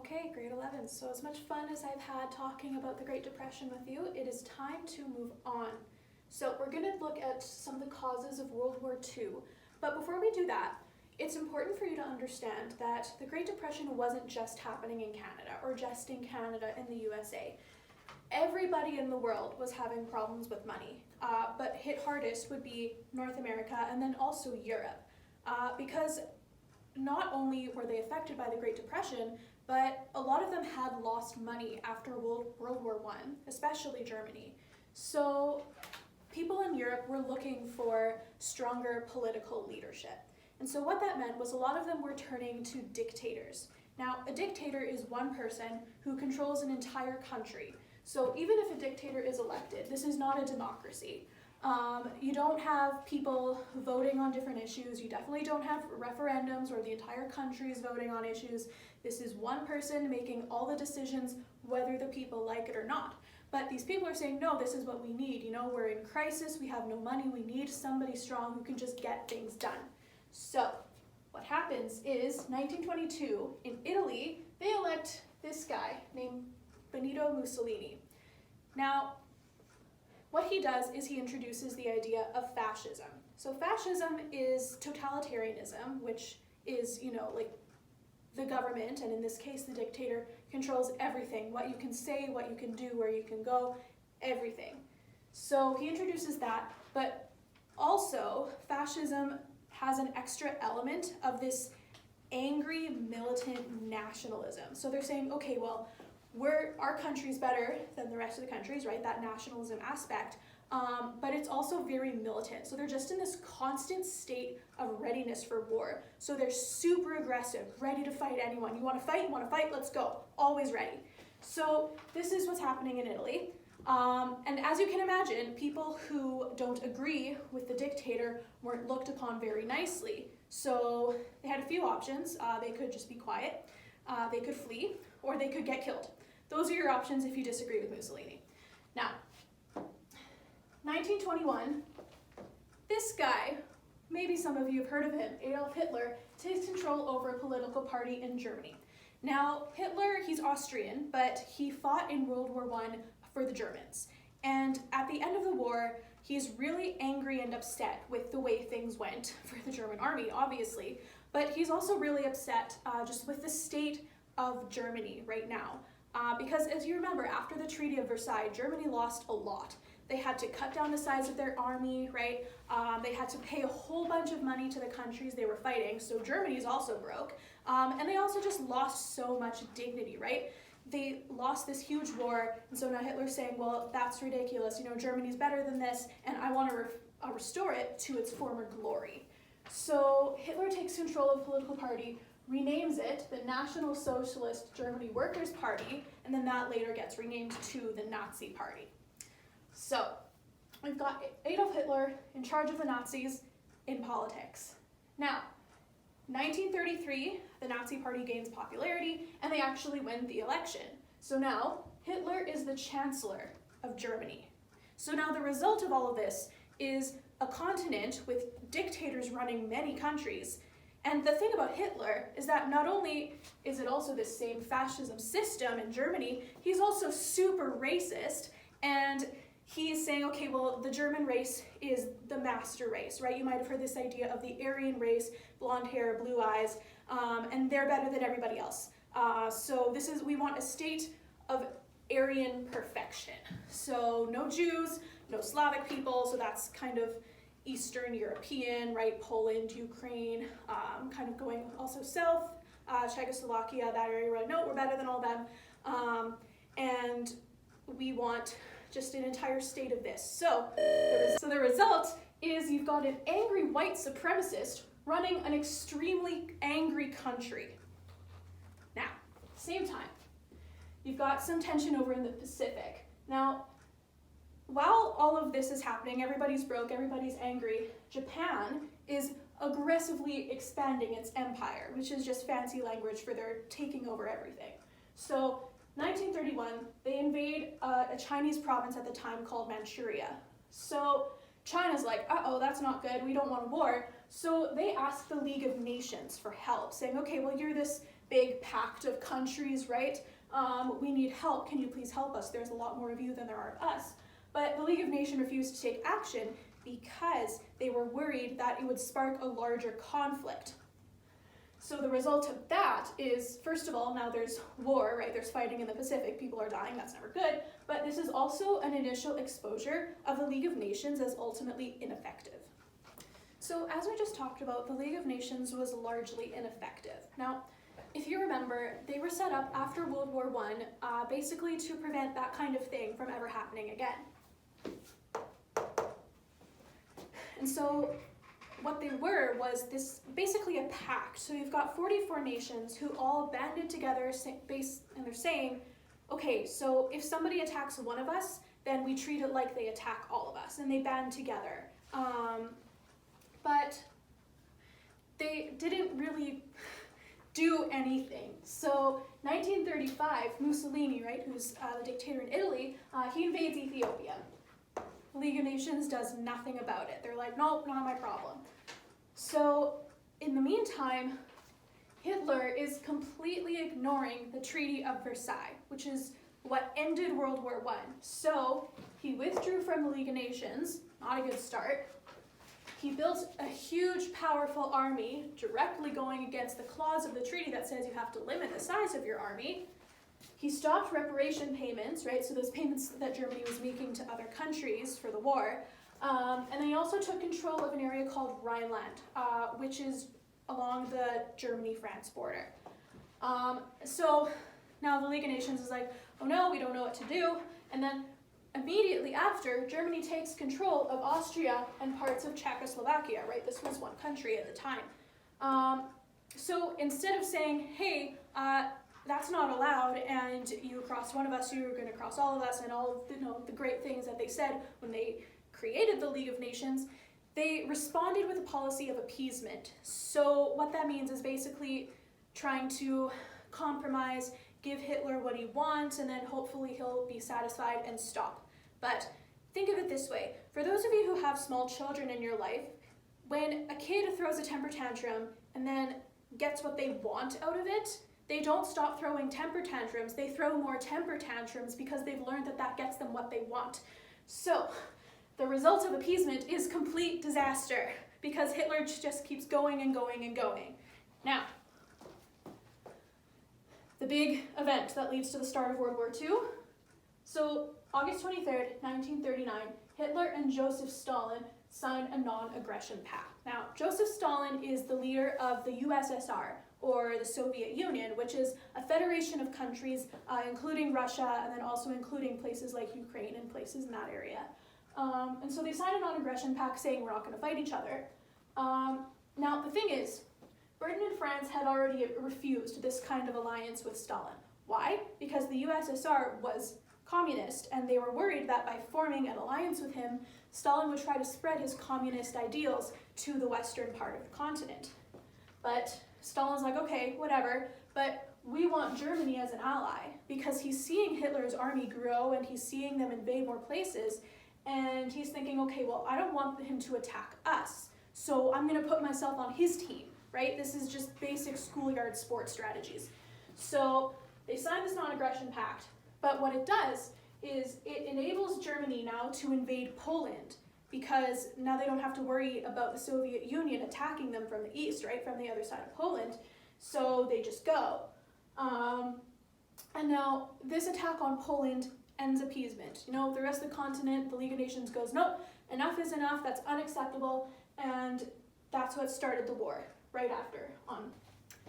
Okay, grade 11. So as much fun as I've had talking about the Great Depression with you, it is time to move on. So we're going to look at some of the causes of World War II. But before we do that, it's important for you to understand that the Great Depression wasn't just happening in Canada or just in Canada and the USA. Everybody in the world was having problems with money, but hit hardest would be North America and then also Europe, because not only were they affected by the Great Depression, but a lot of them had lost money after World War I, especially Germany. So people in Europe were looking for stronger political leadership. And so what that meant was a lot of them were turning to dictators. Now, a dictator is one person who controls an entire country. So even if a dictator is elected, this is not a democracy. You don't have people voting on different issues. You definitely don't have referendums where the entire country is voting on issues. This is one person making all the decisions, whether the people like it or not. But these people are saying, no, this is what we need. You know, we're in crisis, we have no money, we need somebody strong who can just get things done. So what happens is 1922 in Italy, they elect this guy named Benito Mussolini. Now, what he does is he introduces the idea of fascism. So fascism is totalitarianism, which is, like the government, and in this case the dictator, controls everything, what you can say, what you can do, where you can go, everything. So he introduces that, but also fascism has an extra element of this angry militant nationalism. So they're saying, okay, well, our country's better than the rest of the countries, right? That nationalism aspect, but it's also very militant. So they're just in this constant state of readiness for war. So they're super aggressive, ready to fight anyone. You want to fight, let's go. Always ready. So this is what's happening in Italy. And as you can imagine, people who don't agree with the dictator weren't looked upon very nicely. So they had a few options. They could just be quiet, they could flee, or they could get killed. Those are your options if you disagree with Mussolini. Now, 1921, this guy, maybe some of you have heard of him, Adolf Hitler, takes control over a political party in Germany. Now, Hitler, he's Austrian, but he fought in World War I for the Germans. And at the end of the war, he's really angry and upset with the way things went for the German army, obviously, but he's also really upset just with the state of Germany right now. Because as you remember, after the Treaty of Versailles, Germany lost a lot. They had to cut down the size of their army, right? They had to pay a whole bunch of money to the countries they were fighting, so Germany's also broke. And they also just lost so much dignity, right? They lost this huge war, and so now Hitler's saying, well, that's ridiculous, Germany's better than this, and I want to restore it to its former glory. So Hitler takes control of the political party, renames it the National Socialist Germany Workers' Party, and then that later gets renamed to the Nazi Party. So we've got Adolf Hitler in charge of the Nazis in politics. Now, 1933, the Nazi Party gains popularity, and they actually win the election. So now, Hitler is the Chancellor of Germany. So now the result of all of this is a continent with dictators running many countries. And the thing about Hitler is that not only is it also the same fascism system in Germany, he's also super racist, and he's saying, okay, well, the German race is the master race, right? You might have heard this idea of the Aryan race, blonde hair, blue eyes, and they're better than everybody else. So we want a state of Aryan perfection. So no Jews, no Slavic people, so that's kind of Eastern European, right? Poland, Ukraine, kind of going also south, Czechoslovakia, that area, right? No, we're better than all them. And we want just an entire state of this. So the result is you've got an angry white supremacist running an extremely angry country. Now, same time, you've got some tension over in the Pacific. Now, while all of this is happening, everybody's broke, everybody's angry, Japan is aggressively expanding its empire, which is just fancy language for their taking over everything. So 1931, they invade a Chinese province at the time called Manchuria. So China's like, uh-oh, that's not good, we don't want a war. So they ask the League of Nations for help, saying, okay, well, you're this big pact of countries, right? We need help, can you please help us? There's a lot more of you than there are of us. But the League of Nations refused to take action because they were worried that it would spark a larger conflict. So the result of that is, first of all, now there's war, right? There's fighting in the Pacific, people are dying, that's never good. But this is also an initial exposure of the League of Nations as ultimately ineffective. So as we just talked about, the League of Nations was largely ineffective. Now, if you remember, they were set up after World War I, basically to prevent that kind of thing from ever happening again. And so what they were was this basically a pact. So you've got 44 nations who all banded together and they're saying, okay, so if somebody attacks one of us, then we treat it like they attack all of us, and they band together. But they didn't really do anything. So 1935, Mussolini, right, who's the dictator in Italy, he invades Ethiopia. The League of Nations does nothing about it. They're like, nope, not my problem. So in the meantime, Hitler is completely ignoring the Treaty of Versailles, which is what ended World War I. So he withdrew from the League of Nations, not a good start. He built a huge, powerful army directly going against the clause of the treaty that says you have to limit the size of your army. He stopped reparation payments, right? So those payments that Germany was making to other countries for the war. And then he also took control of an area called Rhineland, which is along the Germany-France border. So now the League of Nations is like, oh no, we don't know what to do. And then immediately after, Germany takes control of Austria and parts of Czechoslovakia, right? This was one country at the time. So instead of saying, hey, that's not allowed, and you cross one of us, you're going to cross all of us, and all of the great things that they said when they created the League of Nations, they responded with a policy of appeasement. So what that means is basically trying to compromise, give Hitler what he wants, and then hopefully he'll be satisfied and stop. But think of it this way. For those of you who have small children in your life, when a kid throws a temper tantrum and then gets what they want out of it, they don't stop throwing temper tantrums. They throw more temper tantrums because they've learned that that gets them what they want. So the result of appeasement is complete disaster because Hitler just keeps going and going and going. Now, the big event that leads to the start of World War II. So August 23rd, 1939, Hitler and Joseph Stalin signed a non-aggression pact. Now, Joseph Stalin is the leader of the USSR, or the Soviet Union, which is a federation of countries, including Russia, and then also including places like Ukraine and places in that area. And so they signed a non-aggression pact saying we're not going to fight each other. Now, the thing is, Britain and France had already refused this kind of alliance with Stalin. Why? Because the USSR was communist, and they were worried that by forming an alliance with him, Stalin would try to spread his communist ideals to the western part of the continent. But Stalin's like, okay, whatever, but we want Germany as an ally because he's seeing Hitler's army grow and he's seeing them invade more places, and he's thinking, okay, well, I don't want him to attack us, so I'm going to put myself on his team, right? This is just basic schoolyard sports strategies. So they signed this non-aggression pact, but what it does is it enables Germany now to invade Poland, because now they don't have to worry about the Soviet Union attacking them from the east, right, from the other side of Poland, so they just go. And now this attack on Poland ends appeasement. You know, the rest of the continent, the League of Nations goes, nope, enough is enough, that's unacceptable, and that's what started the war right after on.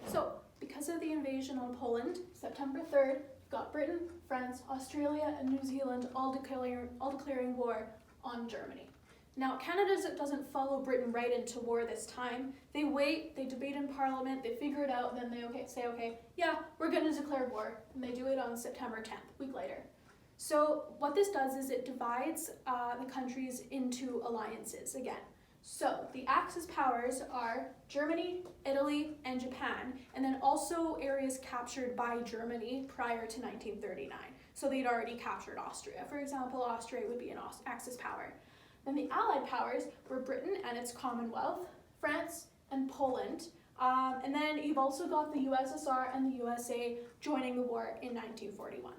So because of the invasion on Poland, September 3rd, got Britain, France, Australia, and New Zealand all declaring war on Germany. Now, Canada doesn't follow Britain right into war this time. They wait, they debate in Parliament, they figure it out, and then they say, okay, yeah, we're going to declare war. And they do it on September 10th, a week later. So what this does is it divides the countries into alliances again. So the Axis powers are Germany, Italy, and Japan, and then also areas captured by Germany prior to 1939. So they'd already captured Austria. For example, Austria would be an Axis power. Then the Allied powers were Britain and its Commonwealth, France and Poland, And then you've also got the USSR and the USA joining the war in 1941.